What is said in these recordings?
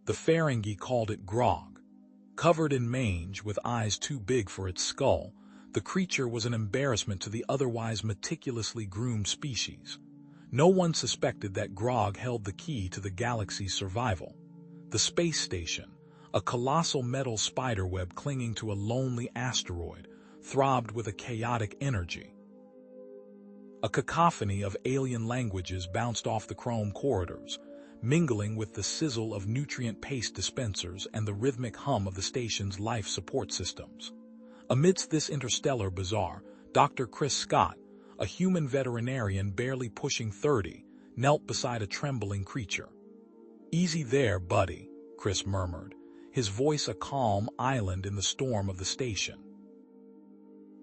The Ferengi called it Grog. Covered in mange with eyes too big for its skull, the creature was an embarrassment to the otherwise meticulously groomed species. No one suspected that Grog held the key to the galaxy's survival. The space station, a colossal metal spiderweb clinging to a lonely asteroid, throbbed with a chaotic energy. A cacophony of alien languages bounced off the chrome corridors, mingling with the sizzle of nutrient paste dispensers and the rhythmic hum of the station's life support systems. Amidst this interstellar bazaar, Dr. Chris Scott, a human veterinarian barely pushing 30, knelt beside a trembling creature. "Easy there, buddy," Chris murmured, his voice a calm island in the storm of the station.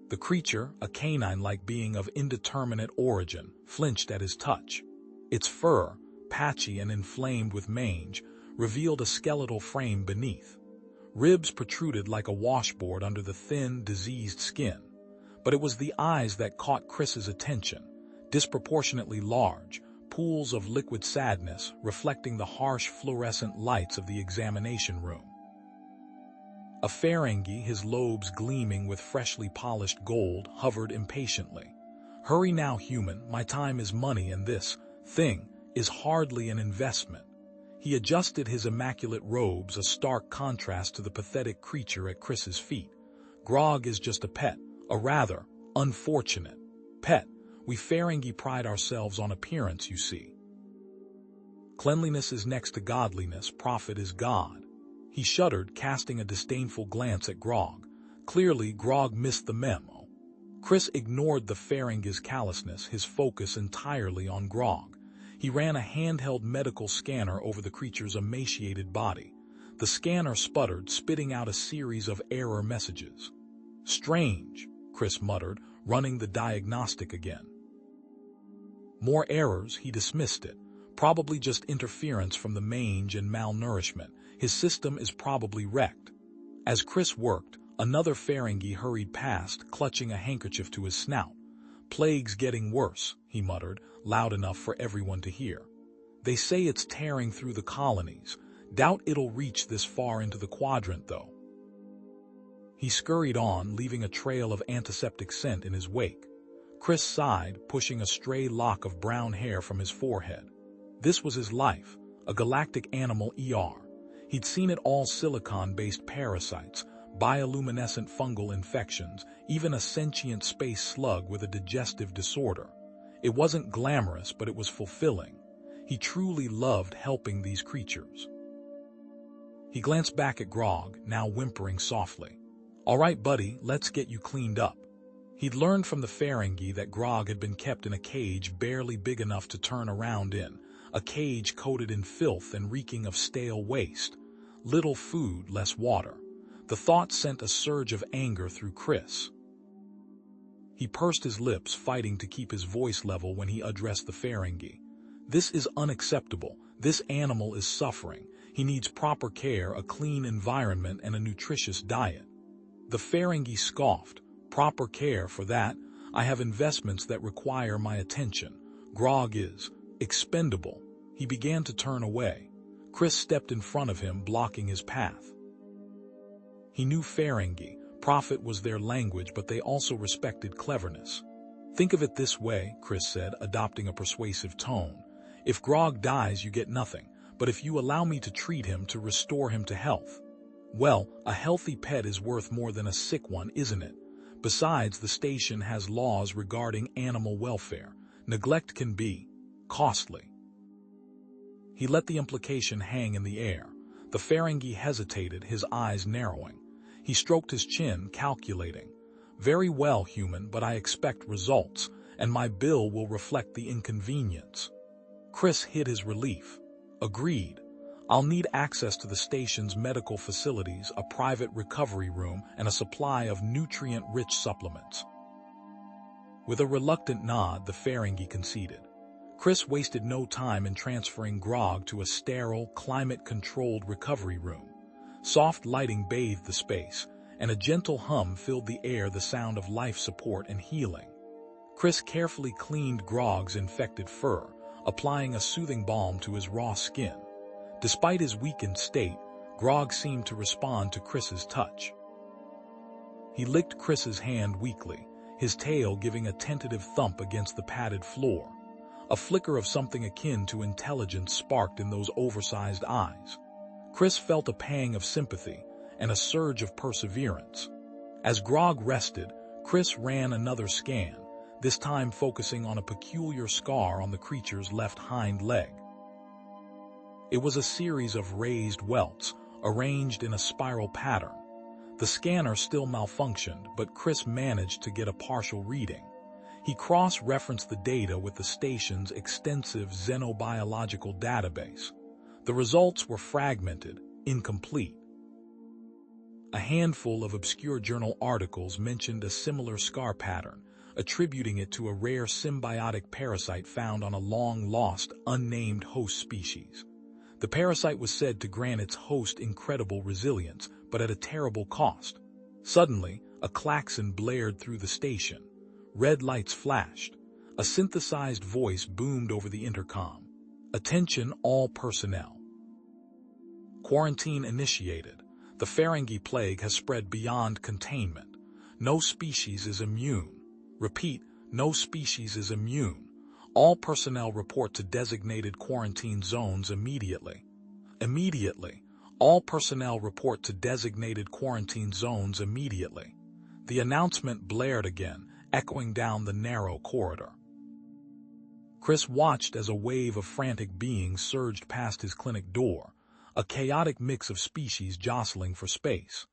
The creature, a canine-like being of indeterminate origin, flinched at his touch. Its fur, patchy and inflamed with mange, revealed a skeletal frame beneath. Ribs protruded like a washboard under the thin, diseased skin. But it was the eyes that caught Chris's attention, disproportionately large, pools of liquid sadness reflecting the harsh fluorescent lights of the examination room. A Ferengi, his lobes gleaming with freshly polished gold, hovered impatiently. "Hurry now, human, my time is money and this thing is hardly an investment." He adjusted his immaculate robes, a stark contrast to the pathetic creature at Chris's feet. "Grog is just a pet, a rather unfortunate pet. We Ferengi pride ourselves on appearance, you see. Cleanliness is next to godliness, profit is God." He shuddered, casting a disdainful glance at Grog. Clearly, Grog missed the memo. Chris ignored the Ferengi's callousness, his focus entirely on Grog. He ran a handheld medical scanner over the creature's emaciated body. The scanner sputtered, spitting out a series of error messages. "Strange," Chris muttered, running the diagnostic again. More errors, he dismissed it. Probably just interference from the mange and malnourishment. His system is probably wrecked. As Chris worked, another Ferengi hurried past, clutching a handkerchief to his snout. "Plague's getting worse," he muttered, loud enough for everyone to hear. "They say it's tearing through the colonies. Doubt it'll reach this far into the quadrant, though." He scurried on, leaving a trail of antiseptic scent in his wake. Chris sighed, pushing a stray lock of brown hair from his forehead. This was his life, a galactic animal ER. He'd seen it all: silicon-based parasites, bioluminescent fungal infections, even a sentient space slug with a digestive disorder. It wasn't glamorous, but it was fulfilling. He truly loved helping these creatures. He glanced back at Grog, now whimpering softly. "All right, buddy, let's get you cleaned up." He'd learned from the Ferengi that Grog had been kept in a cage barely big enough to turn around in, a cage coated in filth and reeking of stale waste. Little food, less water. The thought sent a surge of anger through Chris. He pursed his lips, fighting to keep his voice level when he addressed the Ferengi. "This is unacceptable. This animal is suffering. He needs proper care, a clean environment, and a nutritious diet." The Ferengi scoffed. "Proper care for that? I have investments that require my attention. Grog is expendable." He began to turn away. Chris stepped in front of him, blocking his path. He knew Ferengi. Profit was their language, but they also respected cleverness. "Think of it this way," Chris said, adopting a persuasive tone. "If Grog dies, you get nothing, but if you allow me to treat him, to restore him to health, well, a healthy pet is worth more than a sick one, isn't it? Besides, the station has laws regarding animal welfare. Neglect can be costly." He let the implication hang in the air. The Ferengi hesitated, his eyes narrowing. He stroked his chin, calculating. "Very well, human, but I expect results, and my bill will reflect the inconvenience." Chris hid his relief. "Agreed. I'll need access to the station's medical facilities, a private recovery room, and a supply of nutrient-rich supplements." With a reluctant nod, the Ferengi conceded. Chris wasted no time in transferring Grog to a sterile, climate-controlled recovery room. Soft lighting bathed the space, and a gentle hum filled the air, the sound of life support and healing. Chris carefully cleaned Grog's infected fur, applying a soothing balm to his raw skin. Despite his weakened state, Grog seemed to respond to Chris's touch. He licked Chris's hand weakly, his tail giving a tentative thump against the padded floor. A flicker of something akin to intelligence sparked in those oversized eyes. Chris felt a pang of sympathy and a surge of perseverance. As Grog rested, Chris ran another scan, this time focusing on a peculiar scar on the creature's left hind leg. It was a series of raised welts, arranged in a spiral pattern. The scanner still malfunctioned, but Chris managed to get a partial reading. He cross-referenced the data with the station's extensive xenobiological database. The results were fragmented, incomplete. A handful of obscure journal articles mentioned a similar scar pattern, attributing it to a rare symbiotic parasite found on a long-lost, unnamed host species. The parasite was said to grant its host incredible resilience, but at a terrible cost. Suddenly, a klaxon blared through the station. Red lights flashed. A synthesized voice boomed over the intercom. "Attention all personnel. Quarantine initiated. The Ferengi plague has spread beyond containment. No species is immune. Repeat, no species is immune. All personnel report to designated quarantine zones immediately. Immediately. All personnel report to designated quarantine zones immediately." The announcement blared again, echoing down the narrow corridor. Chris watched as a wave of frantic beings surged past his clinic door, a chaotic mix of species jostling for space.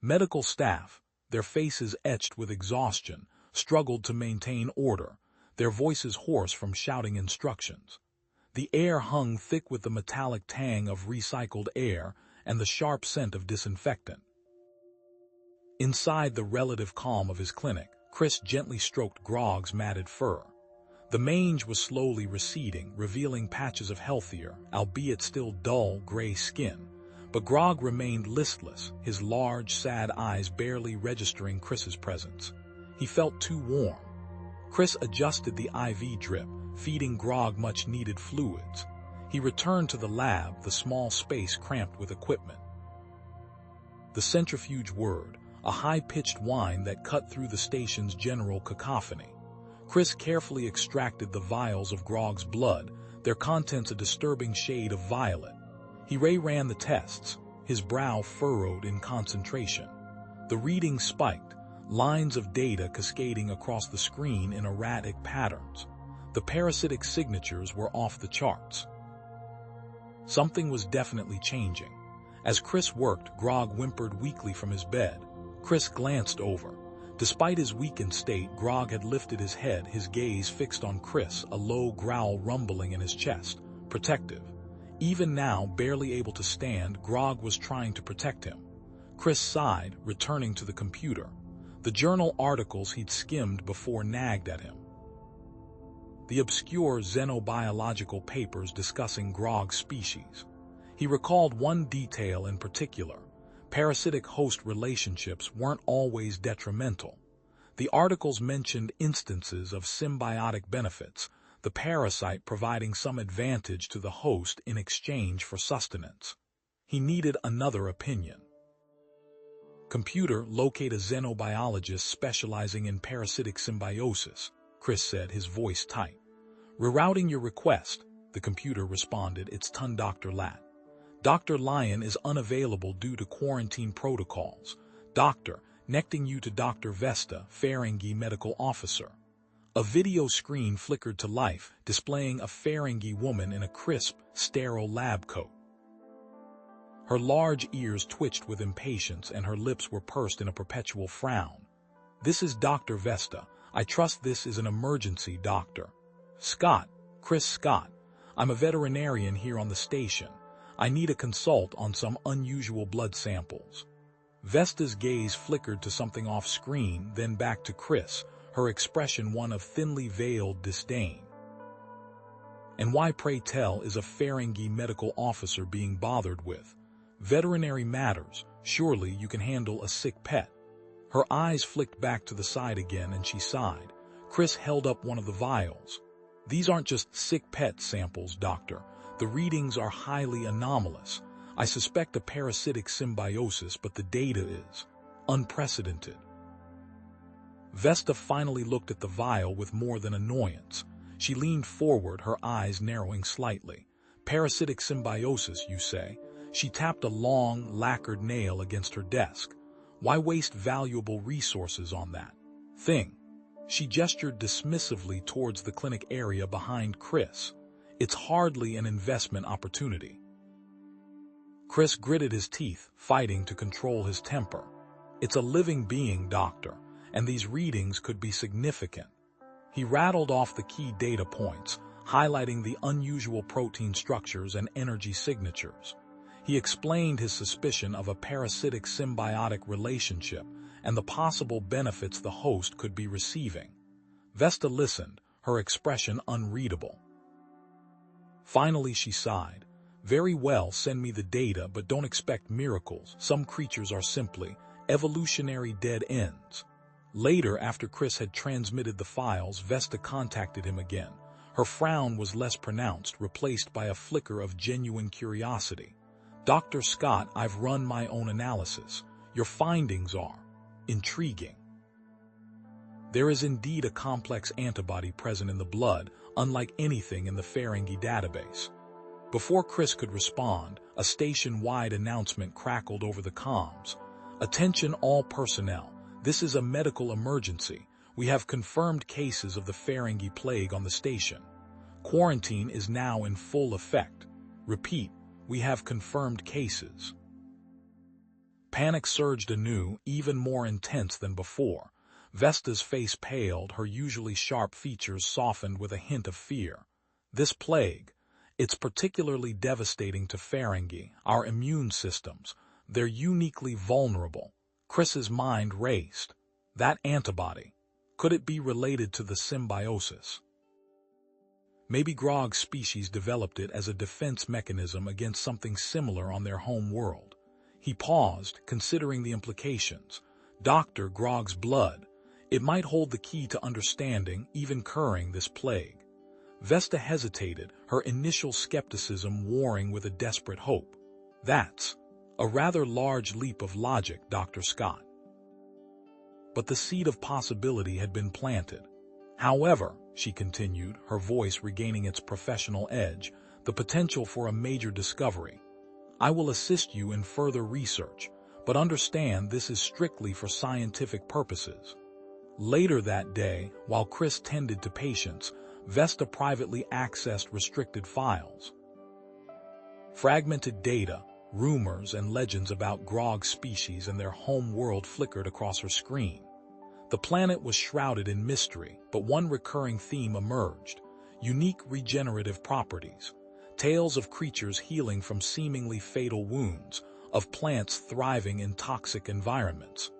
Medical staff, their faces etched with exhaustion, struggled to maintain order, their voices hoarse from shouting instructions. The air hung thick with the metallic tang of recycled air and the sharp scent of disinfectant. Inside the relative calm of his clinic, Chris gently stroked Grog's matted fur. The mange was slowly receding, revealing patches of healthier, albeit still dull, gray skin. But Grog remained listless, his large, sad eyes barely registering Chris's presence. He felt too warm. Chris adjusted the IV drip, feeding Grog much-needed fluids. He returned to the lab, the small space cramped with equipment. The centrifuge whirred, a high-pitched whine that cut through the station's general cacophony. Chris carefully extracted the vials of Grog's blood, their contents a disturbing shade of violet. He ran the tests, his brow furrowed in concentration. The readings spiked, lines of data cascading across the screen in erratic patterns. The parasitic signatures were off the charts. Something was definitely changing. As Chris worked, Grog whimpered weakly from his bed. Chris glanced over. Despite his weakened state, Grog had lifted his head, his gaze fixed on Chris, a low growl rumbling in his chest, protective. Even now, barely able to stand, Grog was trying to protect him. Chris sighed, returning to the computer. The journal articles he'd skimmed before nagged at him. The obscure xenobiological papers discussing Grog's species. He recalled one detail in particular. Parasitic host relationships weren't always detrimental. The articles mentioned instances of symbiotic benefits, the parasite providing some advantage to the host in exchange for sustenance. He needed another opinion. "Computer, locate a xenobiologist specializing in parasitic symbiosis," Chris said, his voice tight. "Rerouting your request," the computer responded, its tongue Dr. Lat. "Dr. Lyon is unavailable due to quarantine protocols. Doctor, connecting you to Dr. Vesta, Ferengi medical officer." A video screen flickered to life, displaying a Ferengi woman in a crisp, sterile lab coat. Her large ears twitched with impatience and her lips were pursed in a perpetual frown. "This is Dr. Vesta. I trust this is an emergency, doctor." "Scott, Chris Scott. I'm a veterinarian here on the station. I need a consult on some unusual blood samples." Vesta's gaze flickered to something off-screen, then back to Chris, her expression one of thinly veiled disdain. "And why, pray tell, is a Ferengi medical officer being bothered with? Veterinary matters. Surely you can handle a sick pet." Her eyes flicked back to the side again and she sighed. Chris held up one of the vials. "These aren't just sick pet samples, doctor. The readings are highly anomalous. I suspect a parasitic symbiosis, but the data is unprecedented. Vesta finally looked at the vial with more than annoyance. She leaned forward, her eyes narrowing slightly. Parasitic symbiosis, you say? She tapped a long, lacquered nail against her desk. Why waste valuable resources on that thing? She gestured dismissively towards the clinic area behind Chris. It's hardly an investment opportunity. Chris gritted his teeth, fighting to control his temper. It's a living being, doctor, and these readings could be significant. He rattled off the key data points, highlighting the unusual protein structures and energy signatures. He explained his suspicion of a parasitic symbiotic relationship and the possible benefits the host could be receiving. Vesta listened, her expression unreadable. Finally, she sighed. Very well, send me the data, but don't expect miracles. Some creatures are simply evolutionary dead ends. Later, after Chris had transmitted the files, Vesta contacted him again. Her frown was less pronounced, replaced by a flicker of genuine curiosity. Dr. Scott, I've run my own analysis. Your findings are intriguing. There is indeed a complex antibody present in the blood, unlike anything in the Ferengi database. Before Chris could respond, a station-wide announcement crackled over the comms. Attention all personnel. This is a medical emergency. We have confirmed cases of the Ferengi plague on the station. Quarantine is now in full effect. Repeat, we have confirmed cases. Panic surged anew, even more intense than before. Vesta's face paled, her usually sharp features softened with a hint of fear. This plague, it's particularly devastating to Ferengi, our immune systems. They're uniquely vulnerable. Chris's mind raced. That antibody, could it be related to the symbiosis? Maybe Grog's species developed it as a defense mechanism against something similar on their home world. He paused, considering the implications. Dr. Grog's blood. It might hold the key to understanding, even curing this plague. Vesta hesitated, her initial skepticism warring with a desperate hope. That's a rather large leap of logic, Dr. Scott. But the seed of possibility had been planted. However, she continued, her voice regaining its professional edge, the potential for a major discovery. I will assist you in further research, but understand this is strictly for scientific purposes. Later that day, while Chris tended to patients, Vesta privately accessed restricted files. Fragmented data, rumors, and legends about Grog's species and their home world flickered across her screen. The planet was shrouded in mystery, but one recurring theme emerged: unique regenerative properties. Tales of creatures healing from seemingly fatal wounds, of plants thriving in toxic environments.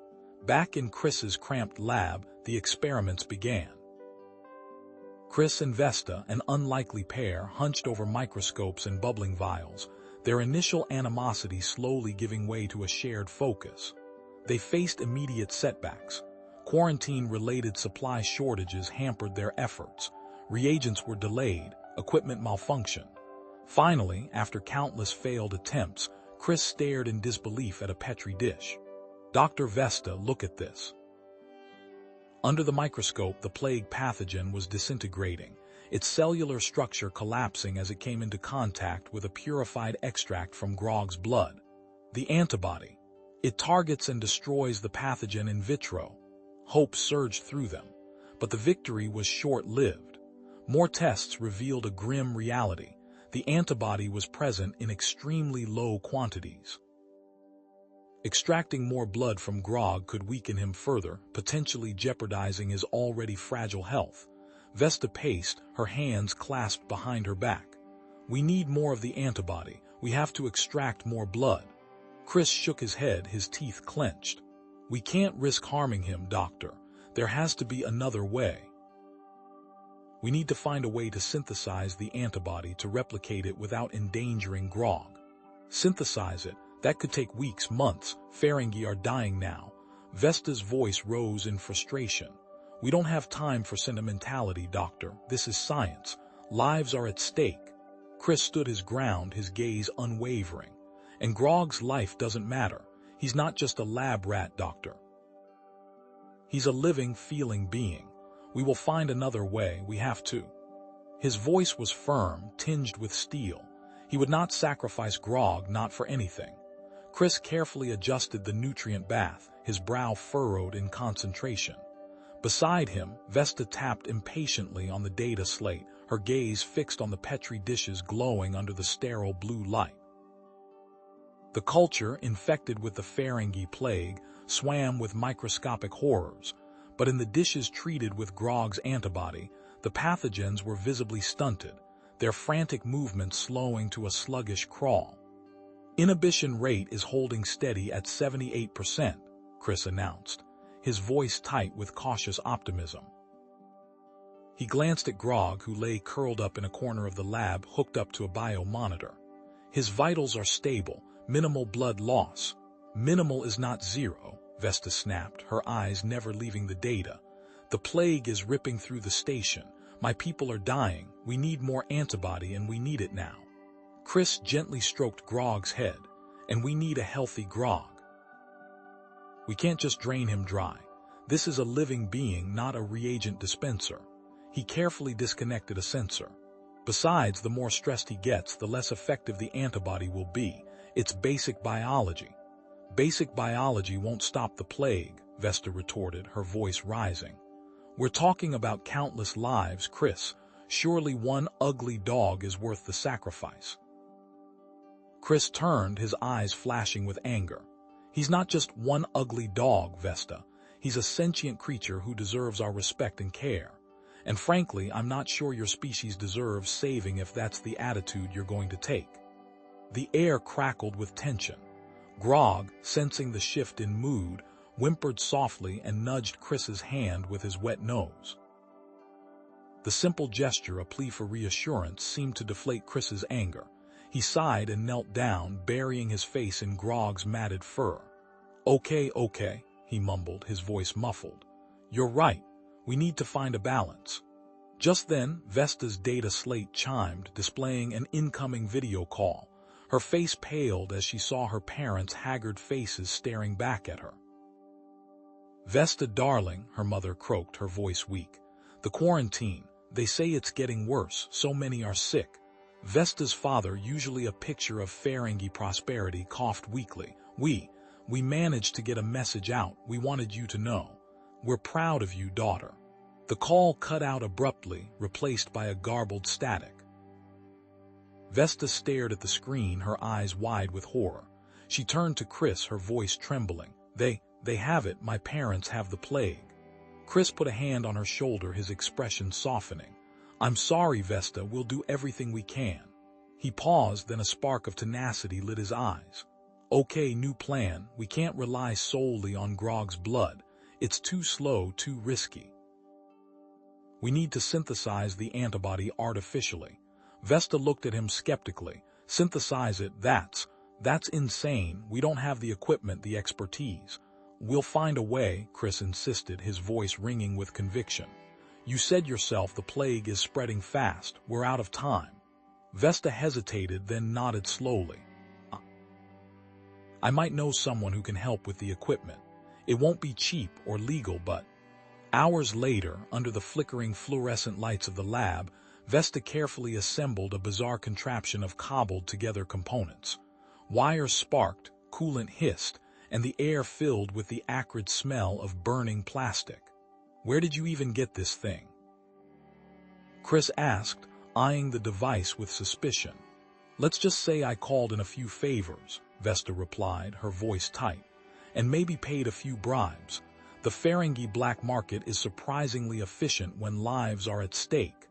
Back in Chris's cramped lab, the experiments began. Chris and Vesta, an unlikely pair, hunched over microscopes and bubbling vials, their initial animosity slowly giving way to a shared focus. They faced immediate setbacks. Quarantine-related supply shortages hampered their efforts. Reagents were delayed, equipment malfunctioned. Finally, after countless failed attempts, Chris stared in disbelief at a petri dish. Dr. Vesta, look at this. Under the microscope, the plague pathogen was disintegrating, its cellular structure collapsing as it came into contact with a purified extract from Grog's blood. The antibody. It targets and destroys the pathogen in vitro. Hope surged through them, but the victory was short-lived. More tests revealed a grim reality. The antibody was present in extremely low quantities. Extracting more blood from Grog could weaken him further, potentially jeopardizing his already fragile health. Vesta paced, her hands clasped behind her back. We need more of the antibody. We have to extract more blood. Chris shook his head, his teeth clenched. We can't risk harming him, Doctor. There has to be another way. We need to find a way to synthesize the antibody to replicate it without endangering Grog. Synthesize it? That could take weeks, months. Ferengi are dying now. Vesta's voice rose in frustration. We don't have time for sentimentality, Doctor. This is science. Lives are at stake. Chris stood his ground, his gaze unwavering. And Grog's life doesn't matter. He's not just a lab rat doctor. He's a living, feeling being. We will find another way, we have to. His voice was firm, tinged with steel. He would not sacrifice Grog, not for anything. Chris carefully adjusted the nutrient bath, his brow furrowed in concentration. Beside him, Vesta tapped impatiently on the data slate, her gaze fixed on the Petri dishes glowing under the sterile blue light. The culture, infected with the Ferengi plague, swam with microscopic horrors, but in the dishes treated with Grog's antibody, the pathogens were visibly stunted, their frantic movements slowing to a sluggish crawl. Inhibition rate is holding steady at 78%, Chris announced, his voice tight with cautious optimism. He glanced at Grog, who lay curled up in a corner of the lab hooked up to a biomonitor. His vitals are stable, minimal blood loss. Minimal is not zero, Vesta snapped, her eyes never leaving the data. The plague is ripping through the station. My people are dying. We need more antibody, and we need it now. Chris gently stroked Grog's head. And we need a healthy Grog. We can't just drain him dry. This is a living being, not a reagent dispenser. He carefully disconnected a sensor. Besides, the more stressed he gets, the less effective the antibody will be. It's basic biology. Basic biology won't stop the plague, Vesta retorted, her voice rising. We're talking about countless lives, Chris. Surely one ugly dog is worth the sacrifice. Chris turned, his eyes flashing with anger. He's not just one ugly dog, Vesta. He's a sentient creature who deserves our respect and care. And frankly, I'm not sure your species deserves saving if that's the attitude you're going to take. The air crackled with tension. Grog, sensing the shift in mood, whimpered softly and nudged Chris's hand with his wet nose. The simple gesture, a plea for reassurance, seemed to deflate Chris's anger. He sighed and knelt down, burying his face in Grog's matted fur. Okay, he mumbled, his voice muffled. You're right. We need to find a balance. Just then, Vesta's data slate chimed, displaying an incoming video call. Her face paled as she saw her parents' haggard faces staring back at her. Vesta, darling, her mother croaked, her voice weak. The quarantine. They say it's getting worse. So many are sick. Vesta's father, usually a picture of Ferengi prosperity, coughed weakly. We managed to get a message out. We wanted you to know. We're proud of you, daughter. The call cut out abruptly, replaced by a garbled static. Vesta stared at the screen, her eyes wide with horror. She turned to Chris, her voice trembling. They have it. My parents have the plague. Chris put a hand on her shoulder, his expression softening. I'm sorry, Vesta. We'll do everything we can. He paused, then a spark of tenacity lit his eyes. Okay, new plan. We can't rely solely on Grog's blood. It's too slow, too risky. We need to synthesize the antibody artificially. Vesta looked at him skeptically. Synthesize it? That's insane. We don't have the equipment, the expertise. We'll find a way, Chris insisted, his voice ringing with conviction. You said yourself the plague is spreading fast. We're out of time. Vesta hesitated, then nodded slowly. I might know someone who can help with the equipment. It won't be cheap or legal, but... Hours later, under the flickering fluorescent lights of the lab, Vesta carefully assembled a bizarre contraption of cobbled-together components. Wires sparked, coolant hissed, and the air filled with the acrid smell of burning plastic. Where did you even get this thing? Chris asked, eyeing the device with suspicion. Let's just say I called in a few favors, Vesta replied, her voice tight, and maybe paid a few bribes. The Ferengi black market is surprisingly efficient when lives are at stake.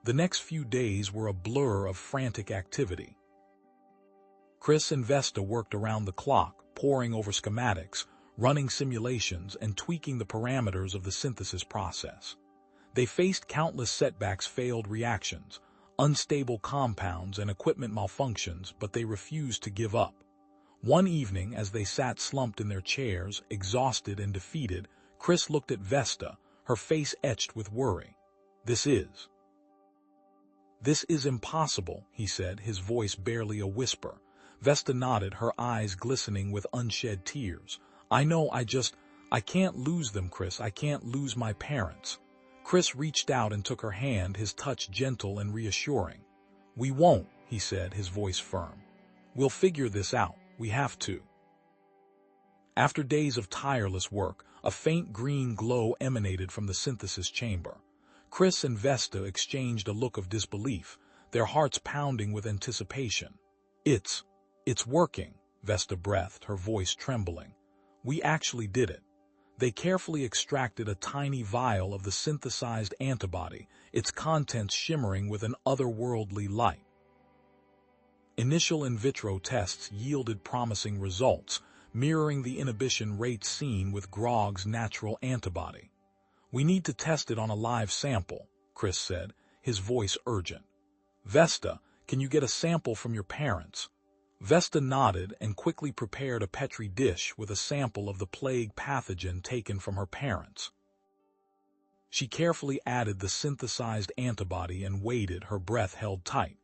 The next few days were a blur of frantic activity. Chris and Vesta worked around the clock, poring over schematics, running simulations, and tweaking the parameters of the synthesis process. They faced countless setbacks, failed reactions, unstable compounds, and equipment malfunctions, but they refused to give up. One evening, as they sat slumped in their chairs, exhausted and defeated, Chris looked at Vesta, her face etched with worry. This is "This is impossible," he said, his voice barely a whisper. Vesta nodded, her eyes glistening with unshed tears. "I know, I can't lose them, Chris. I can't lose my parents." Chris reached out and took her hand, his touch gentle and reassuring. "We won't," he said, his voice firm. "We'll figure this out. We have to." After days of tireless work, a faint green glow emanated from the synthesis chamber. Chris and Vesta exchanged a look of disbelief, their hearts pounding with anticipation. It's working," Vesta breathed, her voice trembling. "We actually did it." They carefully extracted a tiny vial of the synthesized antibody, its contents shimmering with an otherworldly light. Initial in vitro tests yielded promising results, mirroring the inhibition rates seen with Grog's natural antibody. "We need to test it on a live sample," Chris said, his voice urgent. "Vesta, can you get a sample from your parents?" Vesta nodded and quickly prepared a Petri dish with a sample of the plague pathogen taken from her parents. She carefully added the synthesized antibody and waited, her breath held tight.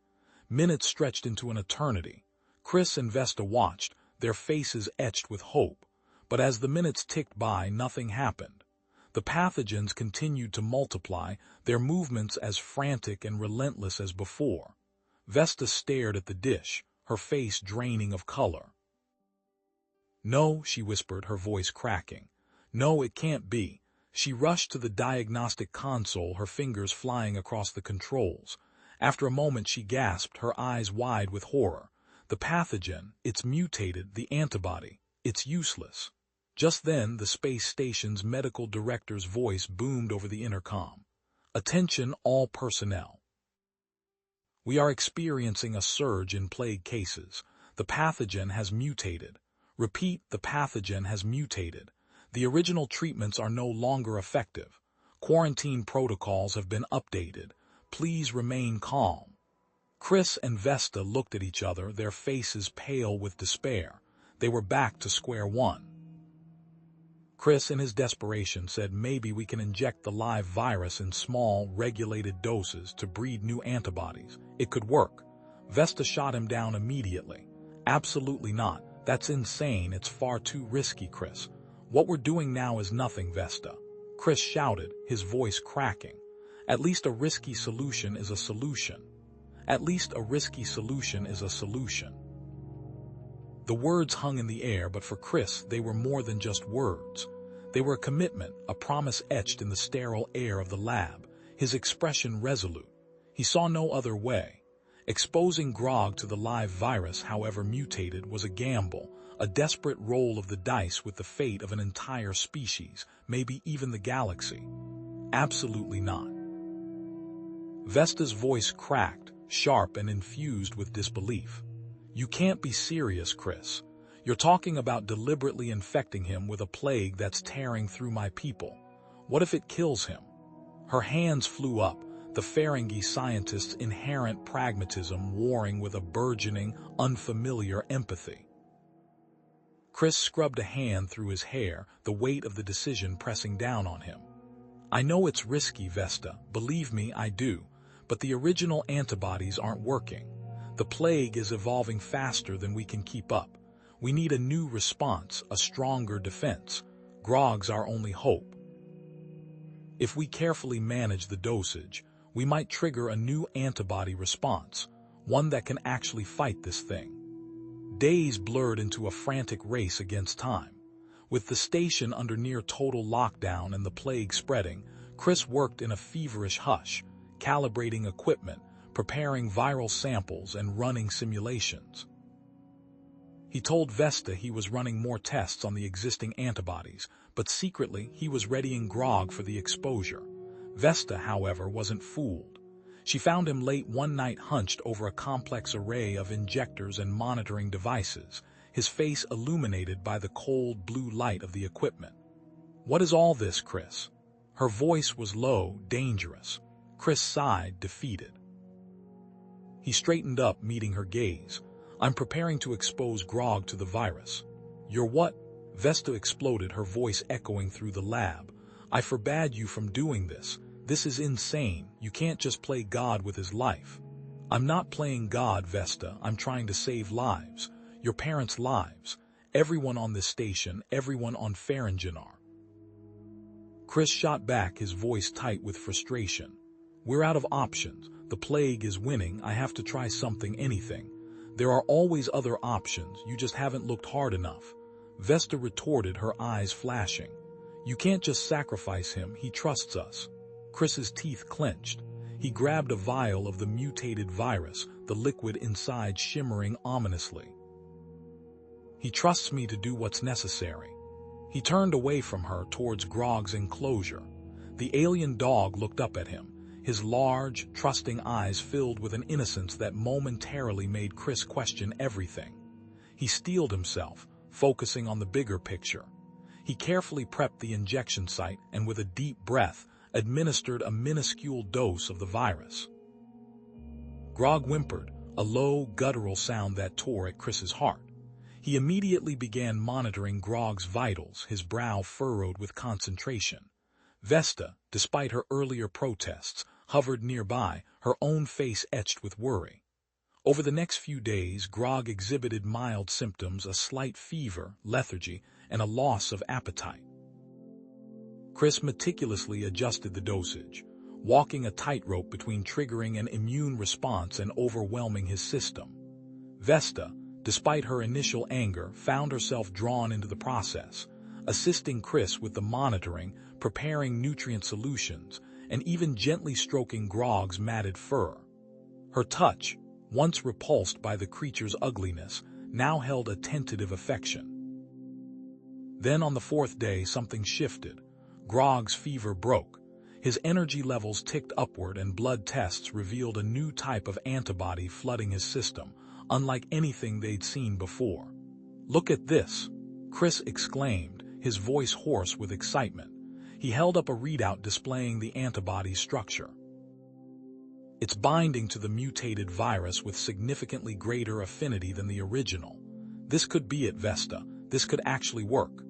Minutes stretched into an eternity. Chris and Vesta watched, their faces etched with hope. But as the minutes ticked by, nothing happened. The pathogens continued to multiply, their movements as frantic and relentless as before. Vesta stared at the dish, her face draining of color. "No," she whispered, her voice cracking. "No, it can't be." She rushed to the diagnostic console, her fingers flying across the controls. After a moment she gasped, her eyes wide with horror. "The pathogen, it's mutated, the antibody, it's useless." Just then, the space station's medical director's voice boomed over the intercom. "Attention all personnel. We are experiencing a surge in plague cases. The pathogen has mutated. Repeat, the pathogen has mutated. The original treatments are no longer effective. Quarantine protocols have been updated. Please remain calm." Chris and Vesta looked at each other, their faces pale with despair. They were back to square one. Chris, in his desperation, said maybe we can inject the live virus in small, regulated doses to breed new antibodies. It could work. Vesta shot him down immediately. "Absolutely not. That's insane. It's far too risky, Chris. What we're doing now is nothing, Vesta." Chris shouted, his voice cracking. "At least a risky solution is a solution. At least a risky solution is a solution." The words hung in the air, but for Chris, they were more than just words. They were a commitment, a promise etched in the sterile air of the lab, his expression resolute. He saw no other way. Exposing Grog to the live virus, however mutated, was a gamble, a desperate roll of the dice with the fate of an entire species, maybe even the galaxy. Absolutely not. Vesta's voice cracked, sharp and infused with disbelief. "You can't be serious, Chris. You're talking about deliberately infecting him with a plague that's tearing through my people. What if it kills him?" Her hands flew up, the Ferengi scientist's inherent pragmatism warring with a burgeoning, unfamiliar empathy. Chris scrubbed a hand through his hair, the weight of the decision pressing down on him. "I know it's risky, Vesta, believe me, I do, but the original antibodies aren't working. The plague is evolving faster than we can keep up. We need a new response, a stronger defense. Grog's our only hope. If we carefully manage the dosage, we might trigger a new antibody response, one that can actually fight this thing." Days blurred into a frantic race against time. With the station under near total lockdown and the plague spreading, Chris worked in a feverish hush, calibrating equipment, preparing viral samples and running simulations. He told Vesta he was running more tests on the existing antibodies, but secretly he was readying Grog for the exposure. Vesta, however, wasn't fooled. She found him late one night hunched over a complex array of injectors and monitoring devices, his face illuminated by the cold blue light of the equipment. "What is all this, Chris?" Her voice was low, dangerous. Chris sighed, defeated. He straightened up, meeting her gaze. "I'm preparing to expose Grog to the virus." "You're what?" Vesta exploded, her voice echoing through the lab. "I forbade you from doing this. This is insane. You can't just play God with his life." I'm not playing God, Vesta. I'm trying to save lives. Your parents' lives. Everyone on this station, everyone on Faringenar. Chris shot back, his voice tight with frustration. We're out of options. The plague is winning. I have to try something, anything. There are always other options. You just haven't looked hard enough. Vesta retorted, her eyes flashing. You can't just sacrifice him. He trusts us. Chris's teeth clenched. He grabbed a vial of the mutated virus, the liquid inside shimmering ominously. He trusts me to do what's necessary. He turned away from her towards Grog's enclosure. The alien dog looked up at him, his large, trusting eyes filled with an innocence that momentarily made Chris question everything. He steeled himself, focusing on the bigger picture. He carefully prepped the injection site and with a deep breath, administered a minuscule dose of the virus. Grog whimpered, a low, guttural sound that tore at Chris's heart. He immediately began monitoring Grog's vitals, his brow furrowed with concentration. Vesta, despite her earlier protests, hovered nearby, her own face etched with worry. Over the next few days, Grog exhibited mild symptoms, a slight fever, lethargy, and a loss of appetite. Chris meticulously adjusted the dosage, walking a tightrope between triggering an immune response and overwhelming his system. Vesta, despite her initial anger, found herself drawn into the process, assisting Chris with the monitoring, preparing nutrient solutions, and even gently stroking Grog's matted fur. Her touch, once repulsed by the creature's ugliness, now held a tentative affection. Then on the fourth day, something shifted. Grog's fever broke. His energy levels ticked upward and blood tests revealed a new type of antibody flooding his system, unlike anything they'd seen before. Look at this, Chris exclaimed, his voice hoarse with excitement. He held up a readout displaying the antibody's structure. It's binding to the mutated virus with significantly greater affinity than the original. This could be it, Vesta. This could actually work.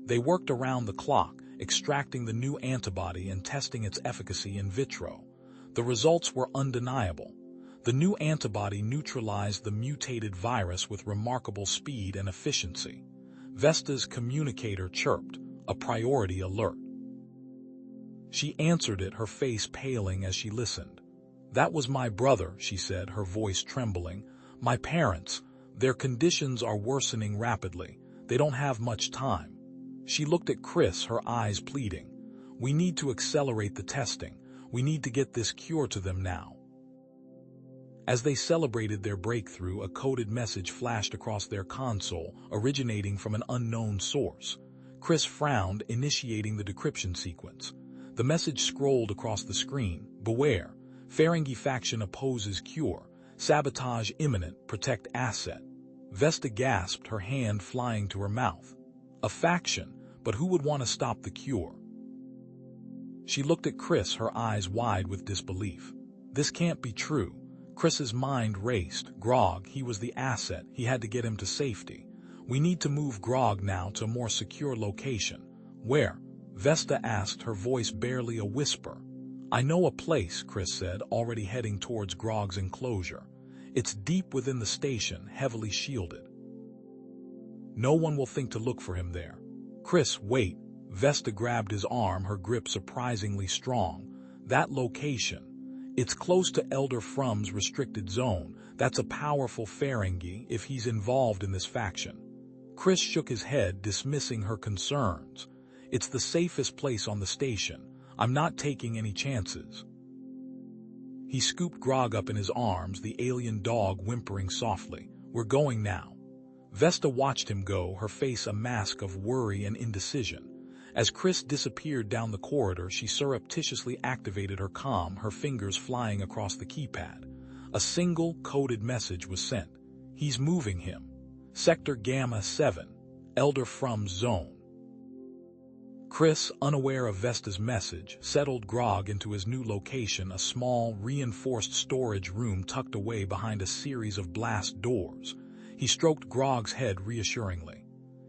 They worked around the clock, extracting the new antibody and testing its efficacy in vitro. The results were undeniable. The new antibody neutralized the mutated virus with remarkable speed and efficiency. Vesta's communicator chirped, a priority alert. She answered it, her face paling as she listened. That was my brother, she said, her voice trembling. My parents, their conditions are worsening rapidly. They don't have much time. She looked at Chris, her eyes pleading. We need to accelerate the testing. We need to get this cure to them now. As they celebrated their breakthrough, a coded message flashed across their console, originating from an unknown source. Chris frowned, initiating the decryption sequence. The message scrolled across the screen. Beware. Ferengi faction opposes cure. Sabotage imminent. Protect asset. Vesta gasped, her hand flying to her mouth. A faction, but who would want to stop the cure? She looked at Chris, her eyes wide with disbelief. This can't be true. Chris's mind raced. Grog, he was the asset. He had to get him to safety. We need to move Grog now to a more secure location. Where? Vesta asked, her voice barely a whisper. I know a place, Chris said, already heading towards Grog's enclosure. It's deep within the station, heavily shielded. No one will think to look for him there. Chris, wait. Vesta grabbed his arm, her grip surprisingly strong. That location. It's close to Elder Frum's restricted zone. That's a powerful Ferengi if he's involved in this faction. Chris shook his head, dismissing her concerns. It's the safest place on the station. I'm not taking any chances. He scooped Grog up in his arms, the alien dog whimpering softly. We're going now. Vesta watched him go, her face a mask of worry and indecision. As Chris disappeared down the corridor, she surreptitiously activated her comm, her fingers flying across the keypad. A single, coded message was sent. He's moving him. Sector Gamma 7, Elder Frum's zone. Chris, unaware of Vesta's message, settled Grog into his new location, a small, reinforced storage room tucked away behind a series of blast doors. He stroked Grog's head reassuringly.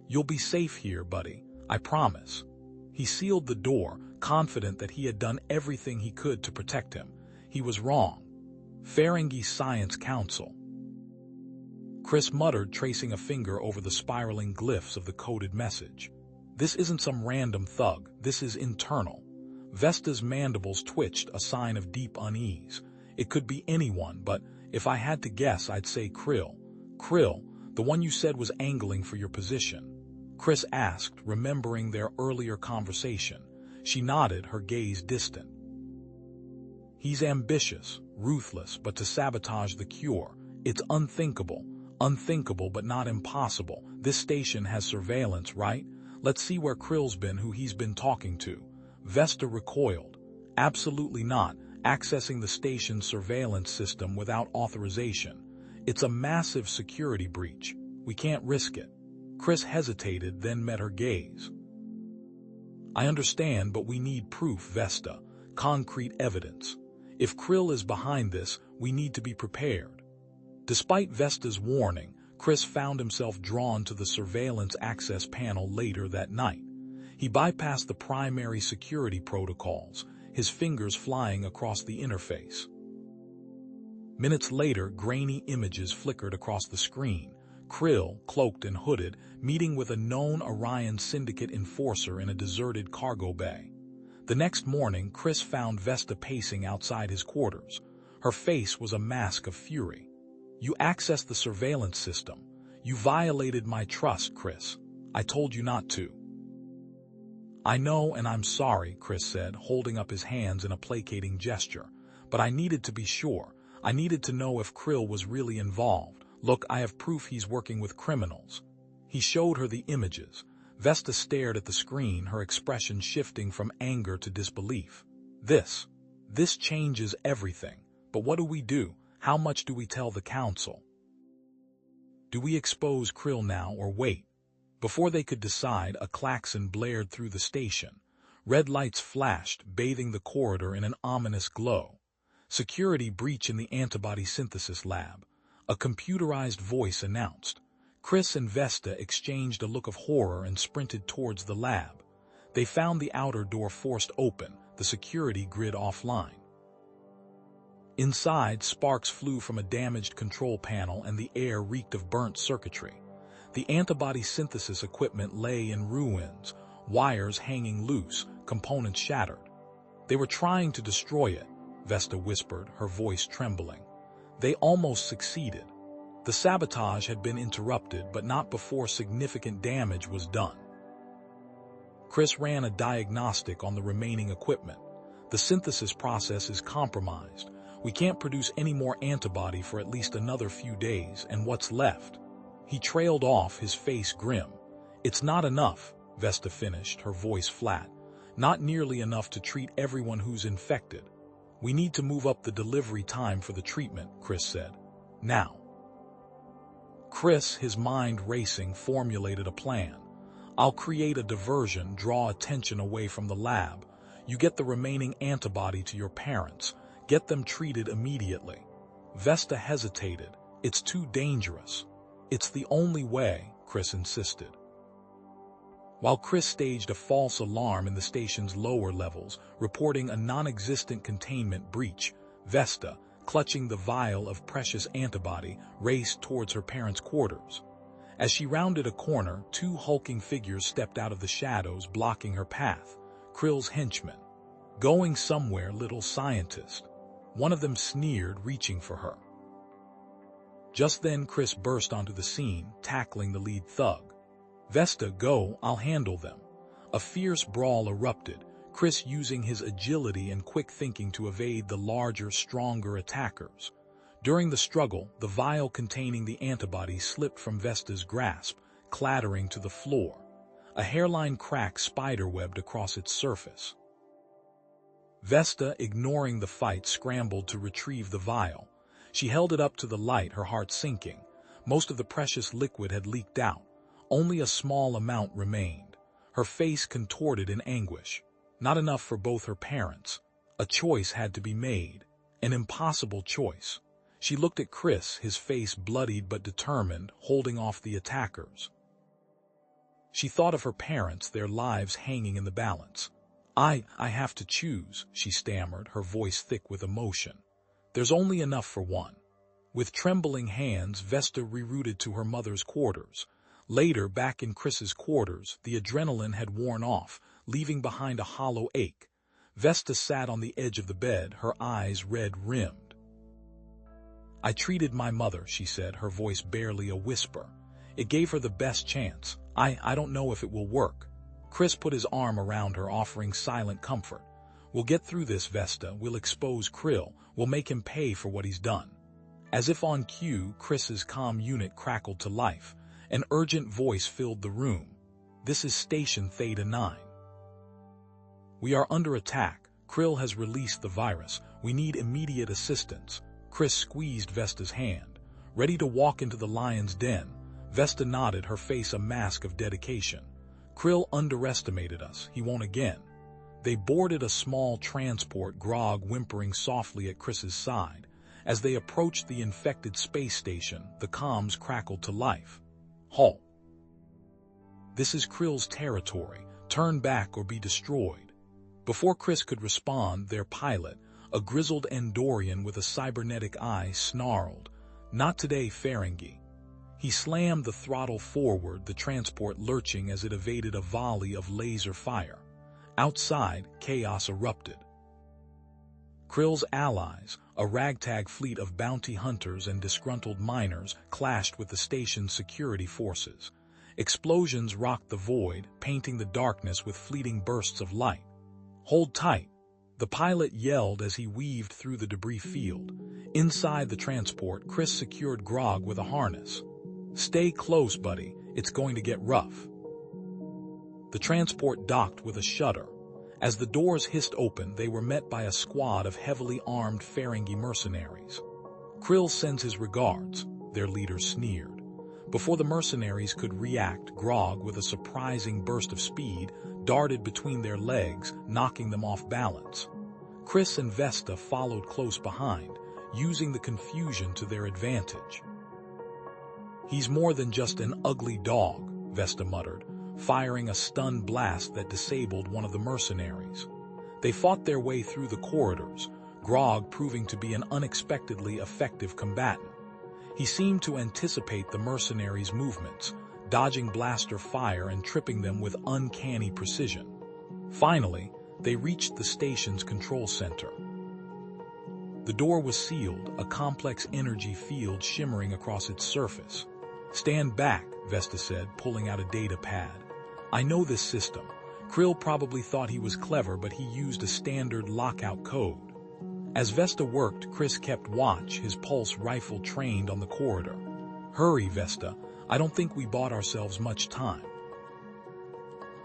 You'll be safe here, buddy. I promise. He sealed the door, confident that he had done everything he could to protect him. He was wrong. Ferengi Science Council. Chris muttered, tracing a finger over the spiraling glyphs of the coded message. This isn't some random thug, this is internal. Vesta's mandibles twitched, a sign of deep unease. It could be anyone, but if I had to guess, I'd say Krill. Krill, the one you said was angling for your position. Chris asked, remembering their earlier conversation. She nodded, her gaze distant. He's ambitious, ruthless, but to sabotage the cure, it's unthinkable. Unthinkable, but not impossible. This station has surveillance, right? Let's see where Krill's been, who he's been talking to. Vesta recoiled. Absolutely not, accessing the station's surveillance system without authorization. It's a massive security breach. We can't risk it. Chris hesitated, then met her gaze. I understand, but we need proof, Vesta. Concrete evidence. If Krill is behind this, we need to be prepared. Despite Vesta's warning, Chris found himself drawn to the surveillance access panel later that night. He bypassed the primary security protocols, his fingers flying across the interface. Minutes later, grainy images flickered across the screen. Krill, cloaked and hooded, meeting with a known Orion Syndicate enforcer in a deserted cargo bay. The next morning, Chris found Vesta pacing outside his quarters. Her face was a mask of fury. You accessed the surveillance system. You violated my trust, Chris. I told you not to. I know, and I'm sorry, Chris said, holding up his hands in a placating gesture. But I needed to be sure. I needed to know if Krill was really involved. Look, I have proof he's working with criminals. He showed her the images. Vesta stared at the screen, her expression shifting from anger to disbelief. This changes everything. But what do we do? How much do we tell the council? Do we expose Krill now or wait? Before they could decide, a klaxon blared through the station. Red lights flashed, bathing the corridor in an ominous glow. Security breach in the antibody synthesis lab. A computerized voice announced. Chris and Vesta exchanged a look of horror and sprinted towards the lab. They found the outer door forced open, the security grid offline. Inside, sparks flew from a damaged control panel and the air reeked of burnt circuitry. The antibody synthesis equipment lay in ruins, wires hanging loose, components shattered. They were trying to destroy it, Vesta whispered, her voice trembling. They almost succeeded. The sabotage had been interrupted, but not before significant damage was done. Chris ran a diagnostic on the remaining equipment. The synthesis process is compromised. We can't produce any more antibody for at least another few days, and what's left? He trailed off, his face grim. It's not enough, Vesta finished, her voice flat. Not nearly enough to treat everyone who's infected. We need to move up the delivery time for the treatment, Chris said. Now. Chris, his mind racing, formulated a plan. I'll create a diversion, draw attention away from the lab. You get the remaining antibody to your parents. Get them treated immediately. Vesta hesitated. It's too dangerous. It's the only way, Chris insisted. While Chris staged a false alarm in the station's lower levels, reporting a non-existent containment breach, Vesta, clutching the vial of precious antibody, raced towards her parents' quarters. As she rounded a corner, two hulking figures stepped out of the shadows, blocking her path. Krill's henchmen. Going somewhere, little scientist. One of them sneered, reaching for her. Just then, Chris burst onto the scene, tackling the lead thug. Vesta, go, I'll handle them. A fierce brawl erupted, Chris using his agility and quick thinking to evade the larger, stronger attackers. During the struggle, the vial containing the antibody slipped from Vesta's grasp, clattering to the floor. A hairline crack spiderwebbed across its surface. Vesta, ignoring the fight, scrambled to retrieve the vial. She held it up to the light, her heart sinking. Most of the precious liquid had leaked out. Only a small amount remained. Her face contorted in anguish. Not enough for both her parents. A choice had to be made. An impossible choice. She looked at Chris, his face bloodied but determined, holding off the attackers. She thought of her parents, their lives hanging in the balance. I have to choose, she stammered, her voice thick with emotion. There's only enough for one. With trembling hands, Vesta rerouted to her mother's quarters. Later, back in Chris's quarters, the adrenaline had worn off, leaving behind a hollow ache. Vesta sat on the edge of the bed, her eyes red-rimmed. "I treated my mother," she said, her voice barely a whisper. "It gave her the best chance. I don't know if it will work." Chris put his arm around her, offering silent comfort. "We'll get through this, Vesta. We'll expose Krill. We'll make him pay for what he's done." As if on cue, Chris's comm unit crackled to life. An urgent voice filled the room. "This is Station Theta 9. We are under attack. Krill has released the virus. We need immediate assistance." Chris squeezed Vesta's hand. Ready to walk into the lion's den, Vesta nodded, her face a mask of dedication. "Krill underestimated us. He won't again." They boarded a small transport, Grog whimpering softly at Chris's side. As they approached the infected space station, the comms crackled to life. "Halt. This is Krill's territory. Turn back or be destroyed." Before Chris could respond, their pilot, a grizzled Andorian with a cybernetic eye, snarled, "Not today, Ferengi." He slammed the throttle forward, the transport lurching as it evaded a volley of laser fire. Outside, chaos erupted. Krill's allies, a ragtag fleet of bounty hunters and disgruntled miners, clashed with the station's security forces. Explosions rocked the void, painting the darkness with fleeting bursts of light. "Hold tight," the pilot yelled as he weaved through the debris field. Inside the transport, Chris secured Grog with a harness. "Stay close, buddy. It's going to get rough." The transport docked with a shudder. As the doors hissed open, they were met by a squad of heavily armed Ferengi mercenaries. "Krill sends his regards," their leader sneered. Before the mercenaries could react, Grog, with a surprising burst of speed, darted between their legs, knocking them off balance. Chris and Vesta followed close behind, using the confusion to their advantage. "He's more than just an ugly dog," Vesta muttered, firing a stun blast that disabled one of the mercenaries. They fought their way through the corridors, Grog proving to be an unexpectedly effective combatant. He seemed to anticipate the mercenaries' movements, dodging blaster fire and tripping them with uncanny precision. Finally, they reached the station's control center. The door was sealed, a complex energy field shimmering across its surface. "Stand back," Vesta said, pulling out a data pad. "I know this system. Krill probably thought he was clever, but he used a standard lockout code." As Vesta worked, Chris kept watch, his pulse rifle trained on the corridor. "Hurry, Vesta. I don't think we bought ourselves much time."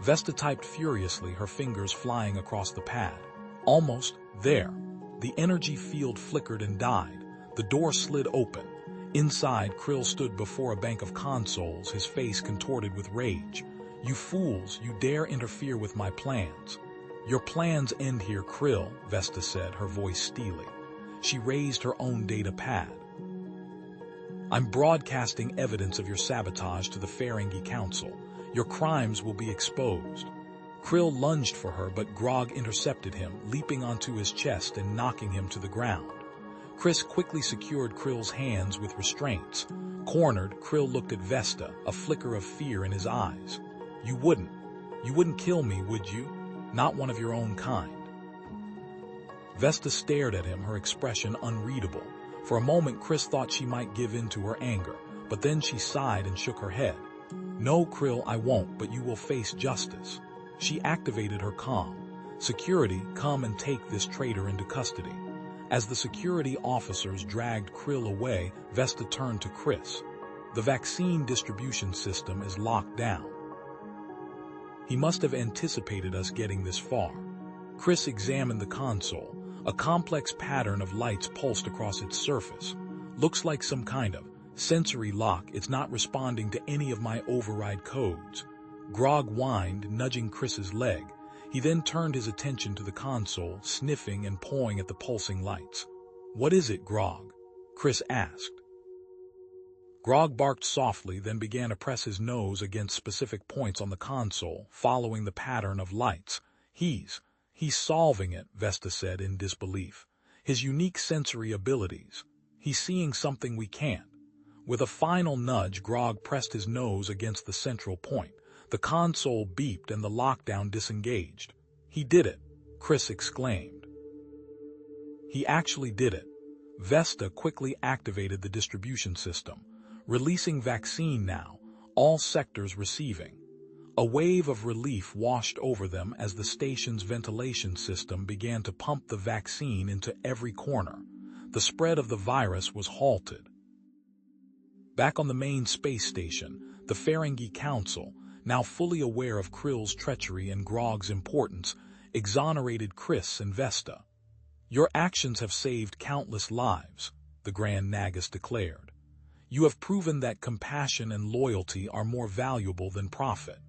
Vesta typed furiously, her fingers flying across the pad. "Almost there." The energy field flickered and died. The door slid open. Inside, Krill stood before a bank of consoles, his face contorted with rage. "You fools, you dare interfere with my plans." "Your plans end here, Krill," Vesta said, her voice steely. She raised her own data pad. "I'm broadcasting evidence of your sabotage to the Ferengi Council. Your crimes will be exposed." Krill lunged for her, but Grog intercepted him, leaping onto his chest and knocking him to the ground. Chris quickly secured Krill's hands with restraints. Cornered, Krill looked at Vesta, a flicker of fear in his eyes. You wouldn't kill me, would you? Not one of your own kind." Vesta stared at him, her expression unreadable. For a moment, Chris thought she might give in to her anger, but then she sighed and shook her head. "No, Krill, I won't, but you will face justice." She activated her comm. "Security, come and take this traitor into custody." As the security officers dragged Krill away, Vesta turned to Chris. "The vaccine distribution system is locked down. He must have anticipated us getting this far." Chris examined the console. A complex pattern of lights pulsed across its surface. "Looks like some kind of sensory lock. It's not responding to any of my override codes." Grog whined, nudging Chris's leg. He then turned his attention to the console, sniffing and pawing at the pulsing lights. "What is it, Grog?" Chris asked. Grog barked softly, then began to press his nose against specific points on the console, following the pattern of lights. He's solving it," Vesta said in disbelief. his unique sensory abilities. He's seeing something we can't. With a final nudge, Grog pressed his nose against the central point. The console beeped and the lockdown disengaged. He did it, Chris exclaimed. He actually did it. Vesta quickly activated the distribution system, releasing vaccine now, all sectors receiving. A wave of relief washed over them as the station's ventilation system began to pump the vaccine into every corner. The spread of the virus was halted. Back on the main space station, the Ferengi Council, now fully aware of Krill's treachery and Grog's importance, exonerated Chris and Vesta. "Your actions have saved countless lives," the Grand Nagus declared. "You have proven that compassion and loyalty are more valuable than profit."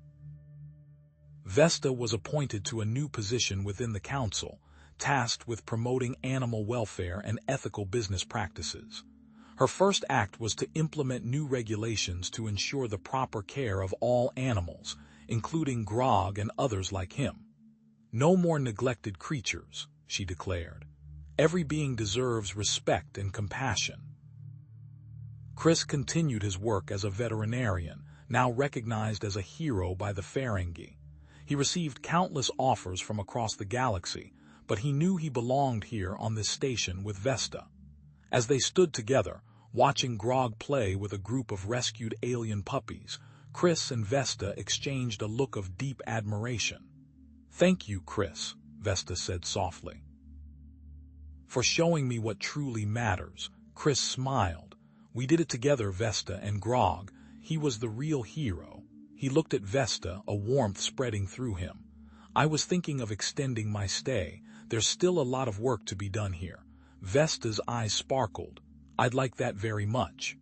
Vesta was appointed to a new position within the council, tasked with promoting animal welfare and ethical business practices. Her first act was to implement new regulations to ensure the proper care of all animals, including Grog and others like him. "No more neglected creatures," she declared. "Every being deserves respect and compassion." Chris continued his work as a veterinarian, now recognized as a hero by the Ferengi. He received countless offers from across the galaxy, but he knew he belonged here on this station with Vesta. As they stood together, watching Grog play with a group of rescued alien puppies, Chris and Vesta exchanged a look of deep admiration. "Thank you, Chris," Vesta said softly. "For showing me what truly matters." Chris smiled. "We did it together, Vesta and Grog. He was the real hero." He looked at Vesta, a warmth spreading through him. "I was thinking of extending my stay. There's still a lot of work to be done here." Vesta's eyes sparkled. "I'd like that very much."